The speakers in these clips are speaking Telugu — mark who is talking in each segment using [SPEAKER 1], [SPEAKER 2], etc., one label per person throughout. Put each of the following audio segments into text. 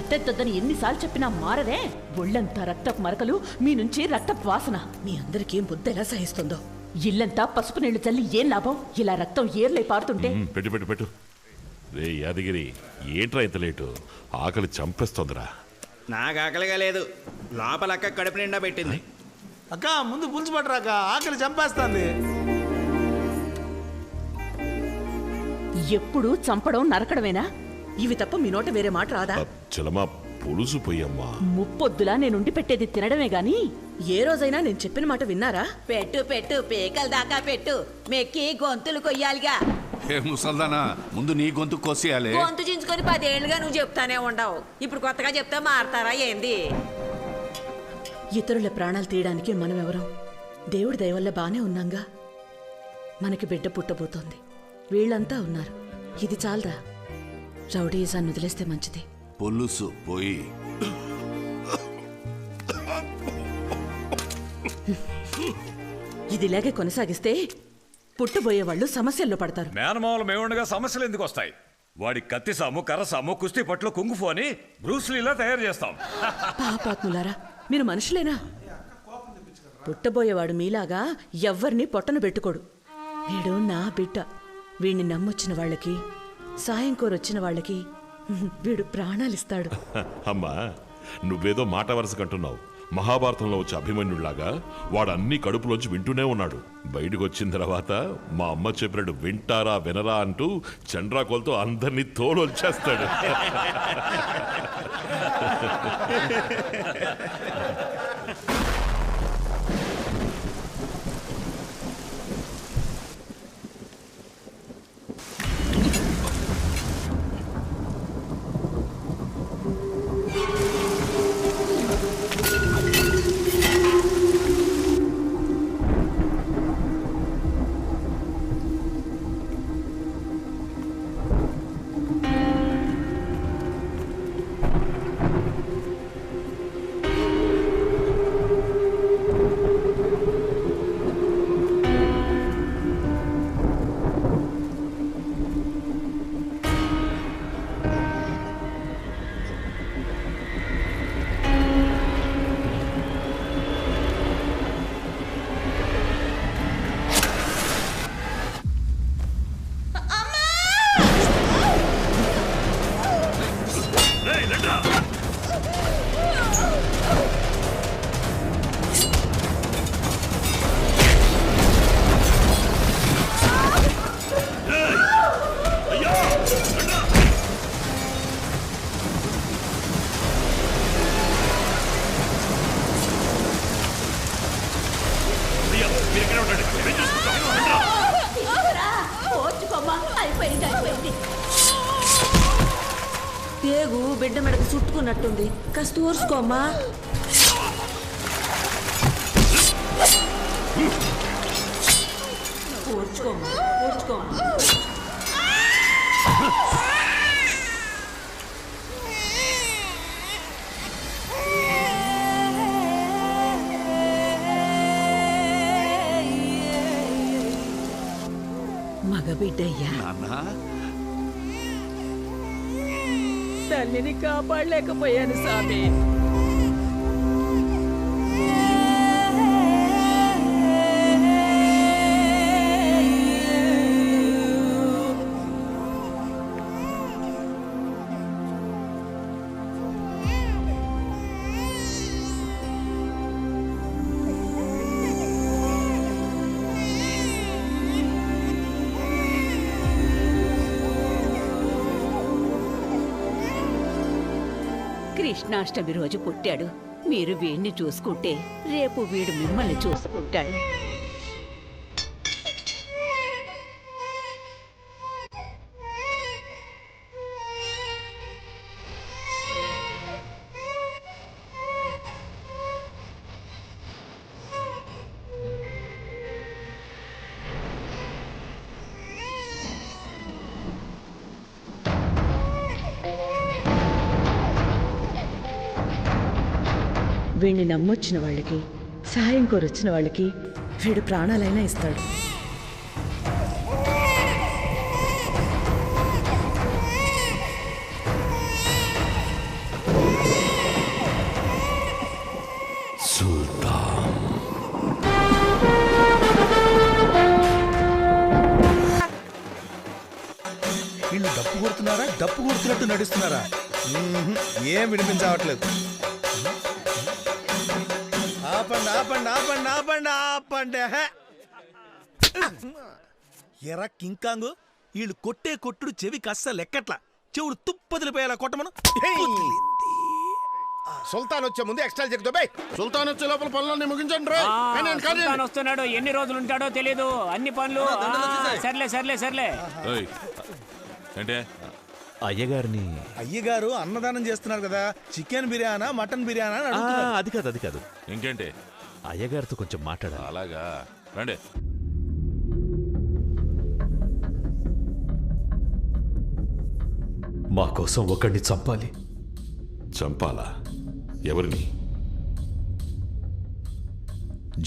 [SPEAKER 1] కట్టెత్తొద్దని ఎన్నిసార్లు చెప్పినా మారదే. ఒళ్ళంతా రక్తపు మరకలు, మీ నుంచి రక్తపు వాసన.
[SPEAKER 2] మీ అందరికీ బుద్ధి ఎలా సహిస్తుందో.
[SPEAKER 1] ఇల్లంతా పసుపు నీళ్లు చల్లి ఏం లాభం? ఇలా రక్తం ఏర్లై పారుతుంటే.
[SPEAKER 3] పెట్టు పెట్టు పెట్టు. రే యాదగిరి, ఏంట్రా ఇంత లేటు? ఆకలి చంపేస్తోందిరా.
[SPEAKER 4] నాకు ఆకలిగా లేదు, లోపలక్క కడుపు నిండా పెట్టింది.
[SPEAKER 5] అక్క ముందు పులుసు పట్టరాక, ఆకలి చంపేస్తుంది.
[SPEAKER 1] ఎప్పుడు చంపడం నరకడమేనా?
[SPEAKER 2] ఇవి తప్ప మీ నోట వేరే మాట రాదా?
[SPEAKER 3] చలమా పులుసు పొయ్యమ్మా.
[SPEAKER 1] ముప్పొద్దులా నేనుండి పెట్టేది తినడమే గాని.
[SPEAKER 2] ఏ రోజైనా నేను చెప్పిన మాట విన్నారా?
[SPEAKER 6] పెట్టు పెట్టు, పేకల దాకా పెట్టు, మెక్కి గొంతులు కొయ్యాలిగా.
[SPEAKER 7] ఏ ముసల్దానా, ముందు నీ గొంతు కోసేయాలి.
[SPEAKER 6] గొంతు చించుకొని 10 ఏళ్ళుగా నువ్వు చెప్తానే ఉండవు, ఇప్పుడు కొత్తగా చెప్తా మారతారా ఏంది?
[SPEAKER 2] ఇతరుల ప్రాణాలు తీయడానికి మనం ఎవరం? దేవుడి దయ వల్ల బానే ఉన్నాంగా. మనకి బిడ్డ పుట్టబోతోంది, వీళ్ళంతా ఉన్నారు. ఇది చాలదా? రౌడీజాన్ని వదిలేస్తే మంచిది.
[SPEAKER 7] పులుసు పోయి.
[SPEAKER 2] ఇది ఇలాగే కొనసాగిస్తే పుట్టబోయే వాళ్ళు సమస్యల్లో పడతారు.
[SPEAKER 8] మేనమావులు మేముండగా సమస్యలు ఎందుకు వస్తాయి? వాడి కత్తి సాము, కర్ర సాము, కుస్తీ పట్లు, కుంగుఫు అని బ్రూస్లీలా తయారు చేస్తాం.
[SPEAKER 2] పాపాత్ములారా, మీరు మనుషులేనా? పుట్టబోయేవాడు మీలాగా ఎవ్వరిని పొట్టను పెట్టుకోడు. వీడు నా బిడ్డ. వీడిని నమ్మొచ్చిన వాళ్ళకి, సాయం కోరొచ్చిన వాళ్ళకి వీడు ప్రాణాలిస్తాడు.
[SPEAKER 3] అమ్మా, నువ్వేదో మాట వరుసకంటున్నావు. మహాభారతంలో వచ్చే అభిమన్యుడిలాగా వాడు అన్ని కడుపులోంచి వింటూనే ఉన్నాడు. బయటకు వచ్చిన తర్వాత మా అమ్మ చెప్పినట్టు వింటారా వినరా అంటూ చండ్రాకోలతో అందరినీ తోడొచ్చేస్తాడు.
[SPEAKER 6] పేగు బిడ్డ మెడకు చుట్టుకున్నట్టుంది, కాస్త ఊర్చుకోమ్మా. ఊర్చుకోమ్మా, ఊర్చుకోమ్మా.
[SPEAKER 2] మగబిడ్డయ్యా,
[SPEAKER 7] నాన్నా,
[SPEAKER 2] తల్లిని కాపాడలేకపోయాను స్వామి.
[SPEAKER 1] కృష్ణాష్టమి రోజు పుట్టాడు. మీరు వీడిని చూసుకుంటే రేపు వీడు మిమ్మల్ని చూసుకుంటాడు.
[SPEAKER 2] వీడిని నమ్మొచ్చిన వాళ్ళకి, సాయం కోరొచ్చిన వాళ్ళకి వీడు ప్రాణాలైనా ఇస్తాడు.
[SPEAKER 5] తప్పు కొడుతున్నట్టు నడుస్తున్నారా? ఏం వినిపించవట్లేదు. ఆపండి ఆపండి ఆపండి ఆపండి ఆపండి. ఎరా కింకాంగు, వీళ్ళు కొట్టే కొట్టుడు చెవికి అస్సలు ఎక్కట్లా. చెవుడు తుప్పదిలిపోయేలా కొట్టమను.
[SPEAKER 9] సుల్తాన్ వచ్చే ముందు ఎక్స్ట్రా చెక్ దొబ్బే. సుల్తాన్ వచ్చే లోపల పనులన్నీ ముగించండి.
[SPEAKER 10] సుల్తాన్ వస్తున్నాడు, ఎన్ని రోజులు ఉంటాడో తెలీదు. అన్ని పనులు సర్లే సర్లే సర్లే.
[SPEAKER 8] అంటే
[SPEAKER 5] అయ్యగారు అన్నదానం చేస్తున్నారు కదా, చికెన్ బిర్యానా మటన్ బిర్యానా అని అడుగుతున్నారు.
[SPEAKER 9] అది కాదు
[SPEAKER 8] ఇంకేంటి?
[SPEAKER 9] అయ్యగారితో కొంచెం మాట్లాడాలి.
[SPEAKER 8] అలాగా, రండి.
[SPEAKER 9] మా కోసం ఒకడిని చంపాలి.
[SPEAKER 3] చంపాలా? ఎవరిని?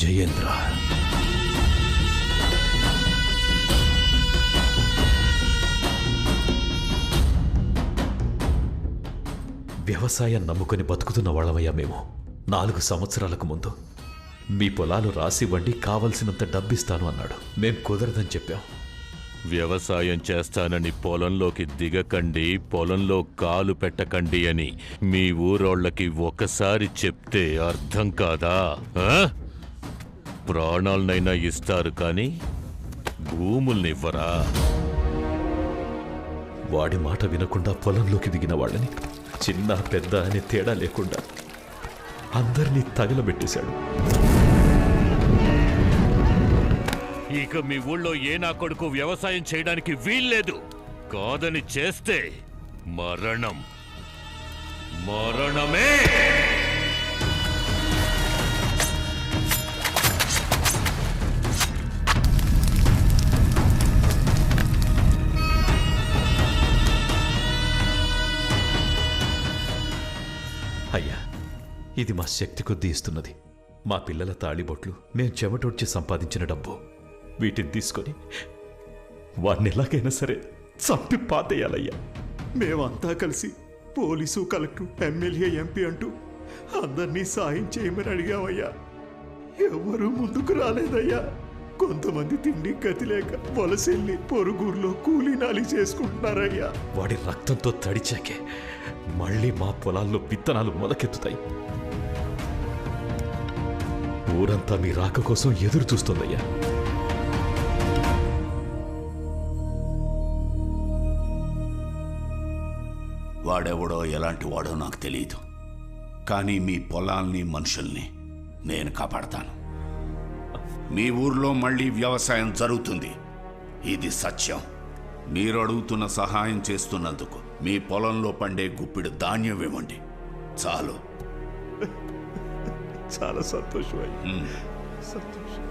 [SPEAKER 9] జయేంద్ర. వ్యవసాయం నమ్ముకొని బతుకుతున్న వాళ్ళమయ్యా మేము. 4 సంవత్సరాలకు ముందు మీ పొలాలు రాసివ్వండి, కావలసినంత డబ్బిస్తాను అన్నాడు. మేం కుదరదని చెప్పాం.
[SPEAKER 11] వ్యవసాయం చేస్తానని పొలంలోకి దిగకండి, పొలంలో కాలు పెట్టకండి అని మీ ఊరోళ్ళకి ఒకసారి చెప్తే అర్థం కాదా? ప్రాణాలనైనా ఇస్తారు కానీ భూముల్నివ్వరా?
[SPEAKER 9] వాడి మాట వినకుండా పొలంలోకి దిగిన వాళ్ళని చిన్న పెద్ద అనే తేడా లేకుండా అందరినీ తగలబెట్టేశాడు.
[SPEAKER 11] ఇక మీ ఊళ్ళో ఏ నా కొడుకు వ్యవసాయం చేయడానికి వీల్లేదు. కాదని చేస్తే మరణం. మరణమే.
[SPEAKER 9] అయ్యా, ఇది మా శక్తి కొద్దీ ఇస్తున్నది. మా పిల్లల తాళిబొట్లు, మేం చెమటొడ్చి సంపాదించిన డబ్బు. వీటిని తీసుకొని వాడిని ఎలాగైనా సరే చంపి పాతేయాలయ్యా. మేమంతా కలిసి పోలీసు, కలెక్టర్, ఎమ్మెల్యే, ఎంపీ అంటూ అందరినీ సాయం చేయమని అడిగామయ్యా. ఎవరూ ముందుకు రాలేదయ్యా. కొంతమంది తిండి గతి లేక వలసెళ్ళి పొరుగురులో కూలీనాలి చేసుకుంటున్నారయ్యా. వాడి రక్తంతో తడిచాకే మళ్ళీ మా పొలాల్లో విత్తనాలు మొలకెత్తుతాయి. ఊరంతా మీ రాక కోసం ఎదురు చూస్తుందయ్యా.
[SPEAKER 7] వాడెవడో ఎలాంటి వాడో నాకు తెలియదు, కానీ మీ పొలాల్ని, మనుషుల్ని నేను కాపాడతాను. మీ ఊర్లో మళ్ళీ వ్యవసాయం జరుగుతుంది. ఇది సత్యం. మీరు అడుగుతున్న సహాయం చేస్తున్నందుకు మీ పొలంలో పండే గుప్పిడి ధాన్యం ఇవ్వండి చాలు.
[SPEAKER 9] చాలా సంతోషం. సంతోషం.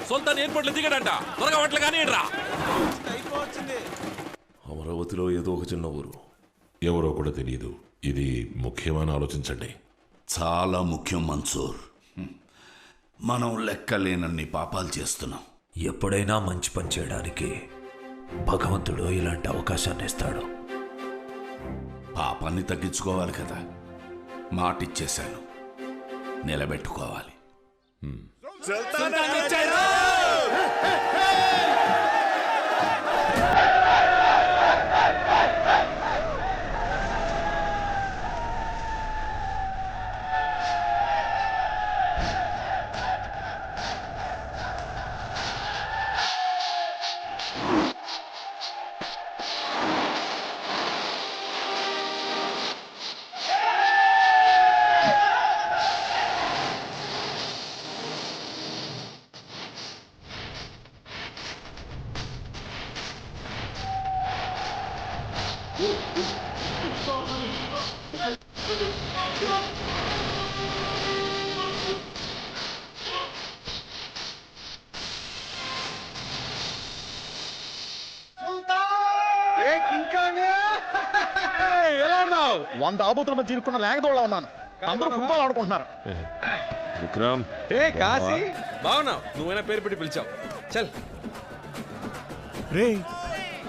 [SPEAKER 11] సుల్తాన్ ఎయిర్పోర్ట్లో దిగాడంట. త్వరగా వాటిలో కానీ రా.
[SPEAKER 3] అమరావతిలో ఏదో ఒక చిన్న ఊరు, ఎవరో కూడా తెలియదు. ఇది ముఖ్యమని ఆలోచించండి.
[SPEAKER 7] చాలా ముఖ్యం మన్సూర్. మనం లెక్కలేనన్ని పాపాలు చేస్తున్నాం.
[SPEAKER 9] ఎప్పుడైనా మంచి పని చేయడానికి భగవంతుడు ఇలాంటి అవకాశాన్ని ఇస్తాడు.
[SPEAKER 7] పాపాన్ని తగ్గించుకోవాలి కదా. మాటిచ్చేశాను, నిలబెట్టుకోవాలి.
[SPEAKER 9] వంద ఆబోతుల మధ్య ఇరుక్కున్న లేకదోళ్ళ ఉన్నాను. అందరూ ఫుట్బాల్ ఆడుకుంటున్నారు.
[SPEAKER 11] విక్రమ్,
[SPEAKER 4] కాశీ బాగున్నావు? నువ్వైనా పేరు పెట్టి పిలిచావు. చల్.
[SPEAKER 5] రే,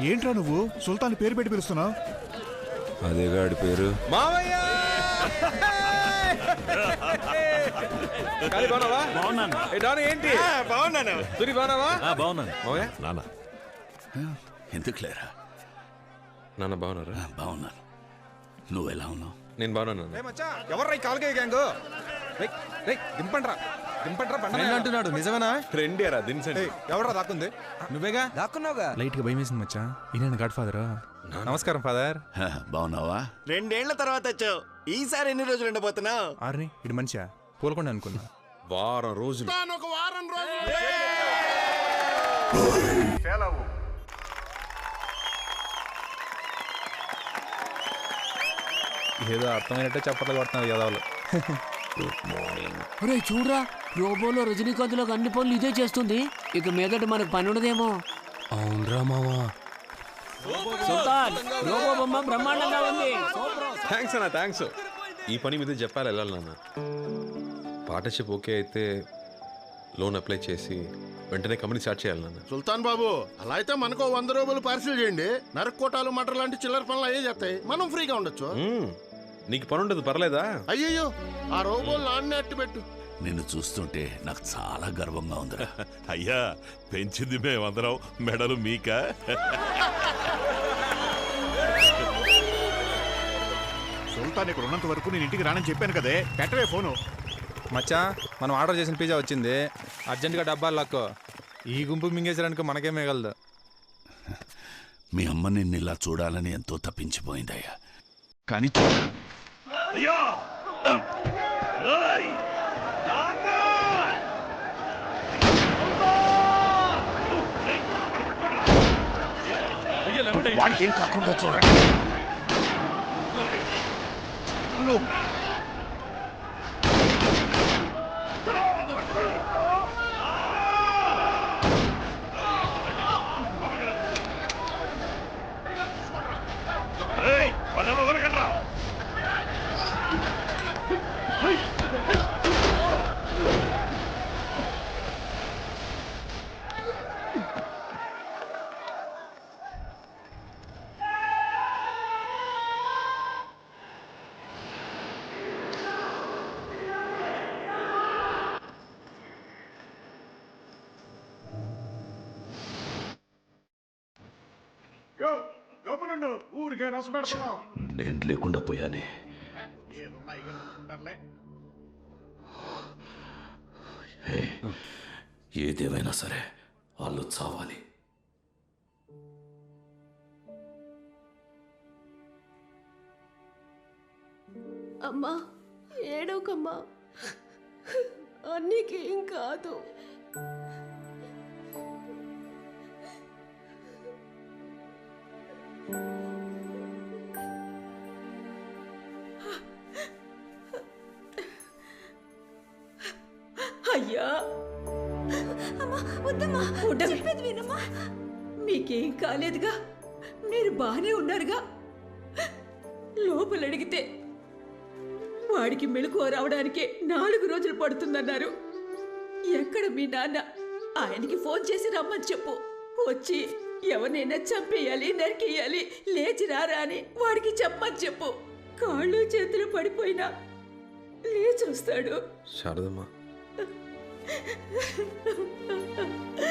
[SPEAKER 5] ఏంట్రా నువ్వు సుల్తాన్ పేరు పెట్టి పిలుస్తున్నావు?
[SPEAKER 8] అదే గాడి పేరు.
[SPEAKER 4] మావయ్య
[SPEAKER 5] కాలి బాగున్నావా?
[SPEAKER 10] బాగున్నాను.
[SPEAKER 5] ఏ డాను ఏంటి?
[SPEAKER 4] బాగున్నాను.
[SPEAKER 5] తురి బాగున్నావా?
[SPEAKER 10] బాగున్నాను.
[SPEAKER 5] మోయా
[SPEAKER 3] నాన్న
[SPEAKER 7] ఎందుకు లేరా?
[SPEAKER 5] నాన్న బాగున్నారా?
[SPEAKER 7] బాగున్నాను. నువ్వెలా ఉన్నావు?
[SPEAKER 5] నేను బాగున్నాను. ఎవర్రా కాలుగా గ్యాంగ్? దింపండ్రా దింపండ్రా అంటున్నాడు. నిజమేనా? ఫ్రెండేరా దించండి. ఎవర్రా దాక్కుంది? నువ్వేగా దాక్కున్నావుగా.
[SPEAKER 12] లైట్ గా భయం వేసింది మచ్చా. ఈయన గాడ్ ఫాదర్. నమస్కారం ఫాదర్.
[SPEAKER 7] బాగున్నావా?
[SPEAKER 4] 2 ఏళ్ల తర్వాత వచ్చావు. ఈసారి ఎన్ని రోజులు ఉండబోతున్నావు?
[SPEAKER 12] ఆర్ని ఇటు మనిషా పూలకొండ అనుకున్నా.
[SPEAKER 5] వారం రోజులు.
[SPEAKER 12] ఏదో అర్థమైనట్టే చప్పట్లు కొడుతున్నారు యదవులు.
[SPEAKER 10] ఒరే చూడరా, రోబోలో రజనీకాంత్లో అన్ని పనులు ఇదే చేస్తుంది. ఇక మీదట మనకు పని ఉండదేమో.
[SPEAKER 12] అవునరా మావా.
[SPEAKER 10] సుల్తాన్, రోబో బొమ్మ బ్రహ్మాండంగా ఉంది.
[SPEAKER 5] థ్యాంక్స్ అన్న, థ్యాంక్స్. ఈ పని మీద చెప్పాలి వెళ్ళాలి నాన్న. పార్ట్నర్షిప్ ఓకే అయితే లోన్ అప్లై చేసి వెంటనే కంపెనీ స్టార్ట్ చేయాలి నాన్న.
[SPEAKER 13] సుల్తాన్ బాబు, అలా అయితే మనకు 100 రూపాయలు పార్సిల్ చేయండి. నరకోటాలు మటర్ లాంటి చిల్లర పనులు అయ్యే చేస్తాయి. మనం ఫ్రీగా ఉండొచ్చు.
[SPEAKER 5] నీకు పని ఉండదు పర్లేదా?
[SPEAKER 13] అయ్యయ్యో, ఆ రోబోలు నాన్నే అట్టు పెట్టు.
[SPEAKER 7] నిన్ను చూస్తుంటే నాకు చాలా గర్వంగా ఉందిరా.
[SPEAKER 3] అయ్యా పెంచింది మేమందరం, మెడలు మీక.
[SPEAKER 13] సుల్తాన్ ఇక్కడ ఉన్నంత వరకు నేను ఇంటికి రానని చెప్పాను కదే. పెట్టవే ఫోను.
[SPEAKER 12] మచ్చా, మనం ఆర్డర్ చేసిన పిజ్జా వచ్చింది. అర్జెంటుగా డబ్బాలు లాక్కో. ఈ గుంపు మింగేసడానికి మనకే మిగలదు.
[SPEAKER 7] మీ అమ్మ నిన్ను ఇలా చూడాలని ఎంతో తప్పించిపోయిందయ్యా. కానీ వాడికి ఏం కాకుండా చూడండి.
[SPEAKER 9] నేను లేకుండా పోయానే. ఏదేమైనా సరే వాళ్ళు చావాలి.
[SPEAKER 6] అమ్మా ఏడోకమ్మా, అన్నికేం కాదు.
[SPEAKER 1] అయ్యా మీకేం కాలేదుగా, మీరు బానే ఉన్నారుగా. లోపల అడిగితే వాడికి మెలకువ రావడానికే 4 రోజులు పడుతుందన్నారు. ఎక్కడ మీ నాన్న? ఆయనకి ఫోన్ చేసి రమ్మని చెప్పు. వచ్చి ఎవరినైనా చంపేయాలి, నరికేయాలి, లేచి రారా అని వాడికి చెప్పమని చెప్పు. కాళ్ళు చేతులు పడిపోయినా లేచి వస్తాడు.
[SPEAKER 5] శారదమ్మా,